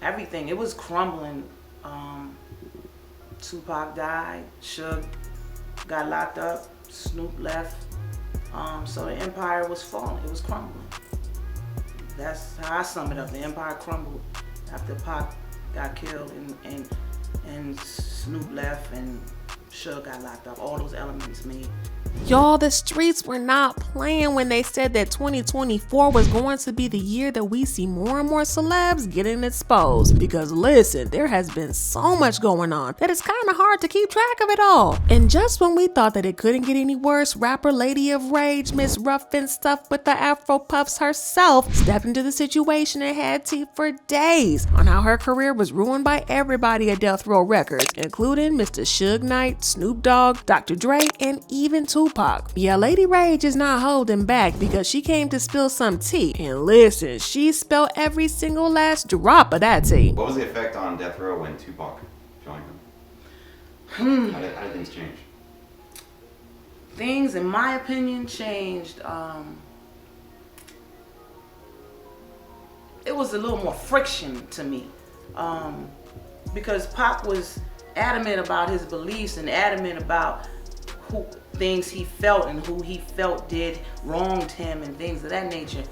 everything. It was crumbling. Tupac died, Suge got locked up, Snoop left. So the empire was falling, it was crumbling. That's how I sum it up. The empire crumbled after Pac got killed and Snoop left and Suge got locked up. All those elements made. Y'all, the streets were not playing when they said that 2024 was going to be the year that we see more and more celebs getting exposed. Because listen, there has been so much going on that it's kind of hard to keep track of it all. And just when we thought that it couldn't get any worse, rapper Lady of Rage, Miss Rough and Stuff with the Afro Puffs herself, stepped into the situation and had tea for days on how her career was ruined by everybody at Deathrow Records, including Mr. Suge Knight, Snoop Dogg, Dr. Dre, and even Tupac. Yeah, Lady Rage is not holding back because she came to spill some tea. And listen, she spilled every single last drop of that tea. What was the effect on Death Row when Tupac joined them? How did things change? Things, in my opinion, changed. It was a little more friction to me. Because Pac was adamant about his beliefs and adamant about things he felt and who he felt did wronged him and things of that nature.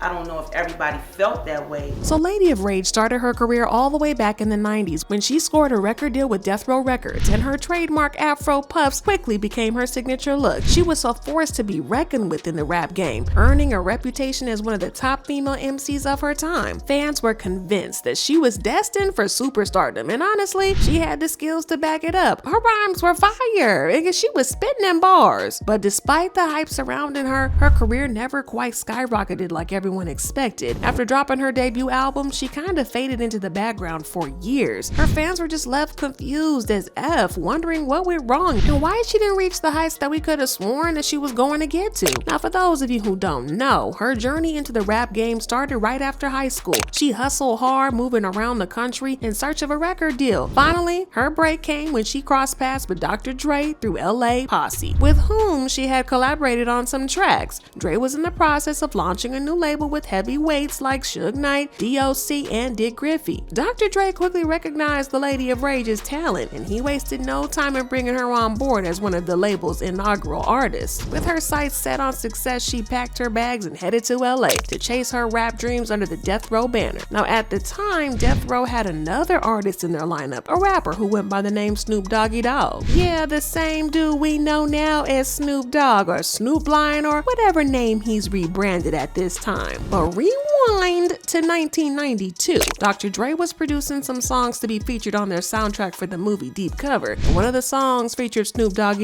I don't know if everybody felt that way. So Lady of Rage started her career all the way back in the 90s when she scored a record deal with Deathrow Records, and her trademark Afro Puffs quickly became her signature look. She was a force to be reckoned with in the rap game, earning a reputation as one of the top female MCs of her time. Fans were convinced that she was destined for superstardom, and honestly, she had the skills to back it up. Her rhymes were fire, and she was spitting in bars. But despite the hype surrounding her, her career never quite skyrocketed like everyone expected. After dropping her debut album, she kind of faded into the background for years. Her fans were just left confused as F, wondering what went wrong and why she didn't reach the heights that we could have sworn that she was going to get to. Now, for those of you who don't know, her journey into the rap game started right after high school. She hustled hard, moving around the country in search of a record deal. Finally, her break came when she crossed paths with Dr. Dre through LA Posse, with whom she had collaborated on some tracks. Dre was in the process of launching a new label with heavyweights like Suge Knight, DOC, and Dick Griffey. Dr. Dre quickly recognized the Lady of Rage's talent, and he wasted no time in bringing her on board as one of the label's inaugural artists. With her sights set on success, she packed her bags and headed to LA to chase her rap dreams under the Death Row banner. Now, at the time, Death Row had another artist in their lineup, a rapper who went by the name Snoop Dogg. Yeah, the same dude we know now as Snoop Dogg or Snoop Lion or whatever name he's rebranded at this time. But rewind to 1992. Dr. Dre was producing some songs to be featured on their soundtrack for the movie Deep Cover, and one of the songs featured Snoop Dogg.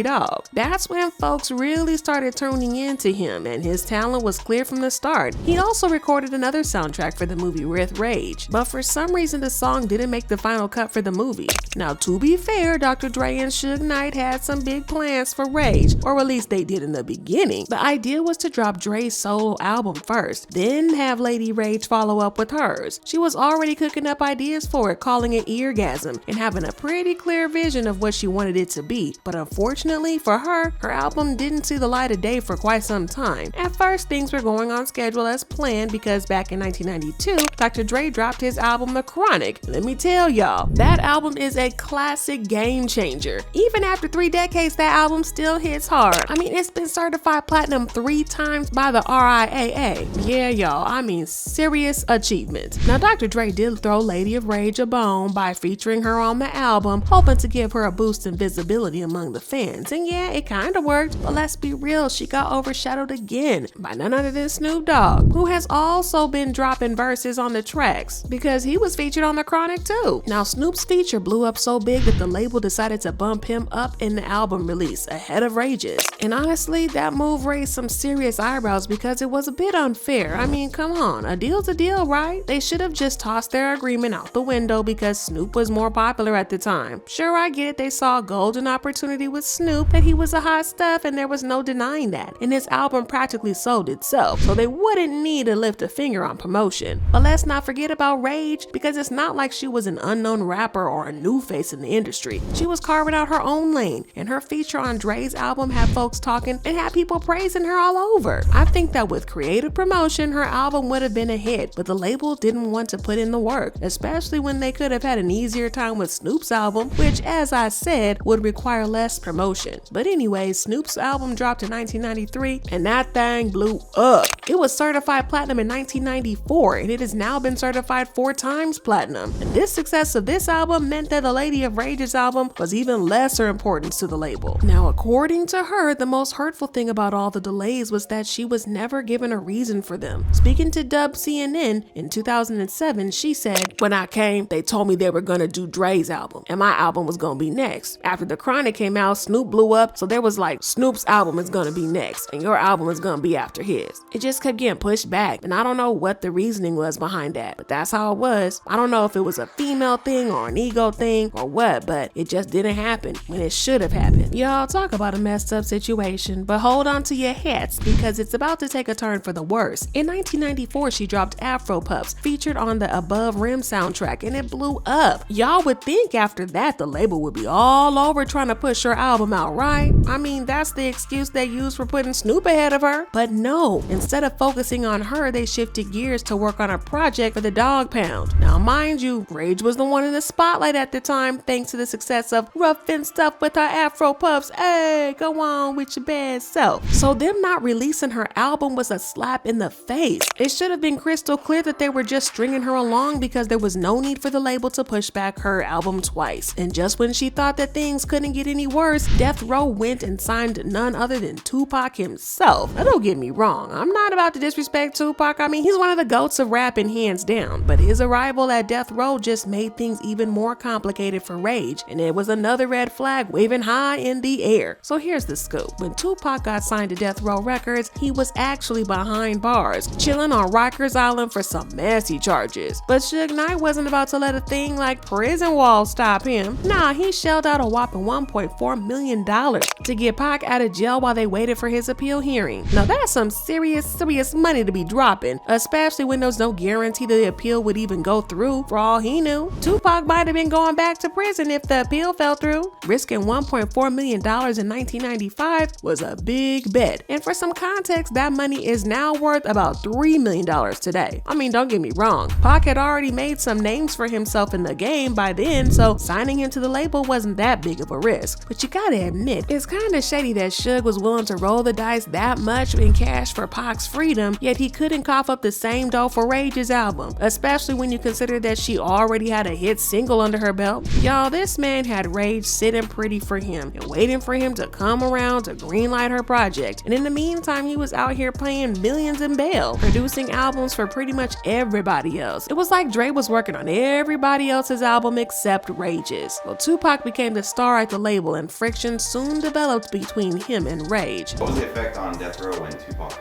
That's when folks really started tuning into him, and his talent was clear from the start. He also recorded another soundtrack for the movie With Rage, but for some reason the song didn't make the final cut for the movie. Now, to be fair, Dr. Dre and Suge Knight had some big plans for Rage, or at least they did in the beginning. The idea was to drop Dre's solo album first, then have Lady Rage follow up with hers. She was already cooking up ideas for it, calling it Eargasm, and having a pretty clear vision of what she wanted it to be. But unfortunately for her, her album didn't see the light of day for quite some time. At first, things were going on schedule as planned because back in 1992, Dr. Dre dropped his album The Chronic. Let me tell y'all, that album is a classic game changer. Even after 3 decades, that album still hits hard. I mean, it's been certified platinum 3 times by the RIAA. Yeah, y'all, I mean serious achievement. Now, Dr. Dre did throw Lady of Rage a bone by featuring her on the album, hoping to give her a boost in visibility among the fans. And yeah, it kinda worked, but let's be real, she got overshadowed again by none other than Snoop Dogg, who has also been dropping verses on the tracks because he was featured on The Chronic too. Now, Snoop's feature blew up so big that the label decided to bump him up in the album release ahead of Rage's. And honestly, that move raised some serious eyebrows because it was a bit unfair. I mean, come on, a deal's a deal, right? They should have just tossed their agreement out the window because Snoop was more popular at the time. Sure, I get it, they saw a golden opportunity with Snoop, that he was a hot stuff, and there was no denying that. And his album practically sold itself, so they wouldn't need to lift a finger on promotion. But let's not forget about Rage, because it's not like she was an unknown rapper or a new face in the industry. She was carving out her own lane, and her feature on Dre's album had folks talking and had people praising her all over. I think that with creative promotion, her album would have have been a hit, but the label didn't want to put in the work, especially when they could have had an easier time with Snoop's album, which, as I said, would require less promotion. But anyway, Snoop's album dropped in 1993, and that thing blew up. It was certified platinum in 1994, and it has now been certified 4 times platinum. And this success of this album meant that the Lady of Rage's album was even lesser importance to the label. Now, according to her, the most hurtful thing about all the delays was that she was never given a reason for them. Speaking to Dub CNN in 2007, she said, "When I came, they told me they were gonna do Dre's album, and my album was gonna be next. After The Chronic came out, Snoop blew up, so there was like, Snoop's album is gonna be next, and your album is gonna be after his." It just kept getting pushed back, and I don't know what the reasoning was behind that, but that's how it was. I don't know if it was a female thing or an ego thing or what, but it just didn't happen when it should have happened. Y'all, talk about a messed up situation, but hold on to your hats because it's about to take a turn for the worse. In 1994, she dropped Afro Puffs, featured on the Above Rim soundtrack, and it blew up. Y'all would think after that the label would be all over trying to push her album out, right? I mean, that's the excuse they used for putting Snoop ahead of her. But no, instead of focusing on her, they shifted gears to work on a project for the Dog Pound. Now, mind you, Rage was the one in the spotlight at the time, thanks to the success of Roughin' Stuff with her Afro Puffs. Hey, go on with your bad self. So them not releasing her album was a slap in the face. It should have been crystal clear that they were just stringing her along because there was no need for the label to push back her album twice. And just when she thought that things couldn't get any worse, Deathrow went and signed none other than Tupac himself. Now, don't get me wrong, I'm not about to disrespect Tupac. I mean, he's one of the goats of rapping hands down, but his arrival at Deathrow just made things even more complicated for Rage, and it was another red flag waving high in the air. So here's the scoop. When Tupac got signed to Deathrow Records, he was actually behind bars, chilling on Rikers Island for some messy charges. But Suge Knight wasn't about to let a thing like prison walls stop him. Nah, he shelled out a whopping $1.4 million to get Pac out of jail while they waited for his appeal hearing. Now that's some serious money to be dropping, especially when there's no guarantee the appeal would even go through. For all he knew, Tupac might have been going back to prison if the appeal fell through. Risking $1.4 million in 1995 was a big bet. And for some context, that money is now worth about $3 million today. I mean, don't get me wrong, Pac had already made some names for himself in the game by then, so signing him to the label wasn't that big of a risk. But you gotta admit, it's kinda shady that Suge was willing to roll the dice that much in cash for Pac's freedom, yet he couldn't cough up the same dough for Rage's album, especially when you consider that she already had a hit single under her belt. Y'all, this man had Rage sitting pretty for him and waiting for him to come around to greenlight her project, and in the meantime he was out here paying millions in bail, producing albums for pretty much everybody else. It was like Dre was working on everybody else's album except Rage's. Well, Tupac became the star at the label, and friction soon developed between him and Rage. What was the effect on Deathrow when Tupac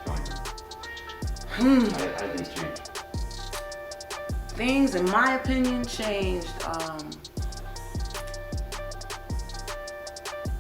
joined him? How did things change? Things, in my opinion, changed.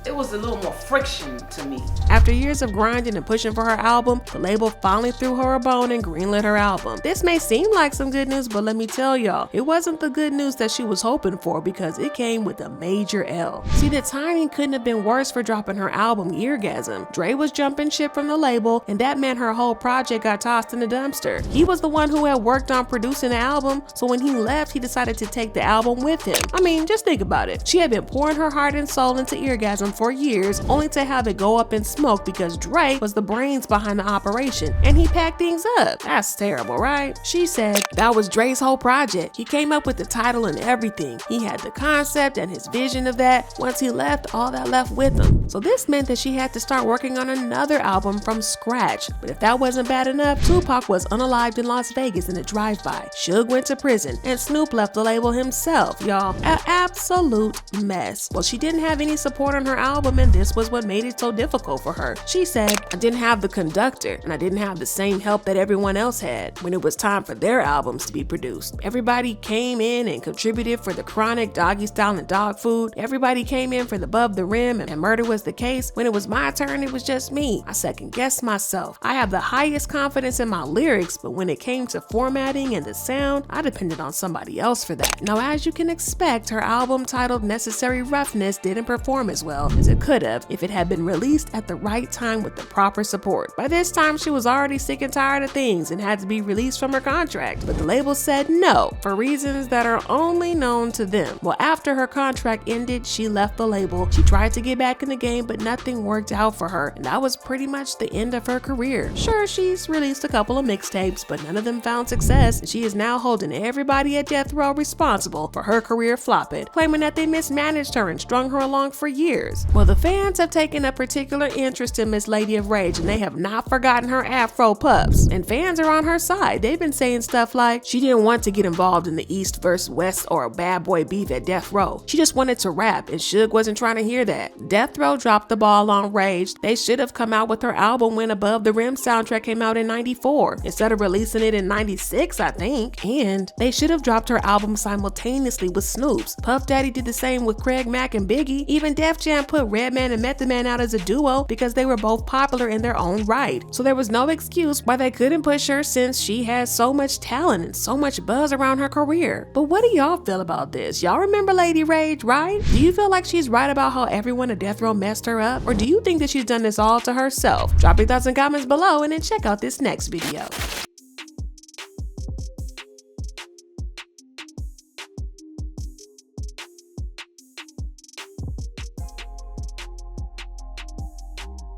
It was a little more friction to me. After years of grinding and pushing for her album, the label finally threw her a bone and greenlit her album. This may seem like some good news, but let me tell y'all, it wasn't the good news that she was hoping for because it came with a major L. See, the timing couldn't have been worse for dropping her album Eargasm. Dre was jumping ship from the label, and that meant her whole project got tossed in the dumpster. He was the one who had worked on producing the album, so when he left, he decided to take the album with him. I mean, just think about it. She had been pouring her heart and soul into Eargasm for years, only to have it go up in smoke because Dre was the brains behind the operation, and he packed things up. That's terrible, right? She said that was Dre's whole project. He came up with the title and everything. He had the concept and his vision of that. Once he left, all that left with him. So this meant that she had to start working on another album from scratch. But if that wasn't bad enough, Tupac was unalived in Las Vegas in a drive-by. Suge went to prison, and Snoop left the label himself, y'all. An absolute mess. Well, she didn't have any support on her album, and this was what made it so difficult for her. She said, "I didn't have the conductor, and I didn't have the same help that everyone else had when it was time for their albums to be produced. Everybody came in and contributed for The Chronic, Doggy Style, and Dog Food. Everybody came in for the Above the Rim, and Murder Was the Case. When it was my turn, it was just me. I second-guessed myself. I have the highest confidence in my lyrics, but when it came to formatting and the sound, I depended on somebody else for that." Now, as you can expect, her album titled Necessary Roughness didn't perform as well, well as it could have if it had been released at the right time with the proper support. By this time, she was already sick and tired of things and had to be released from her contract, but the label said no for reasons that are only known to them. Well, after her contract ended, she left the label. She tried to get back in the game, but nothing worked out for her, and that was pretty much the end of her career. Sure, she's released a couple of mixtapes, but none of them found success, and she is now holding everybody at death row responsible for her career flopping, claiming that they mismanaged her and strung her along for years. Well, the fans have taken a particular interest in Miss Lady of Rage, and they have not forgotten her afro puffs, and fans are on her side. They've been saying stuff like she didn't want to get involved in the East versus West or a bad boy beef at death row. She just wanted to rap, and Suge wasn't trying to hear that. Death Row dropped the ball on Rage. They should have come out with her album when Above the Rim soundtrack came out in '94 instead of releasing it in '96, I think. And they should have dropped her album simultaneously with Snoop's. Puff Daddy did the same with Craig Mack and Biggie. Even Def Jam put Redman and Method Man out as a duo because they were both popular in their own right. So there was no excuse why they couldn't push her since she has so much talent and so much buzz around her career. But what do y'all feel about this? Y'all remember Lady Rage, right? Do you feel like she's right about how everyone at Death Row messed her up? Or do you think that she's done this all to herself? Drop your thoughts and comments below and then check out this next video.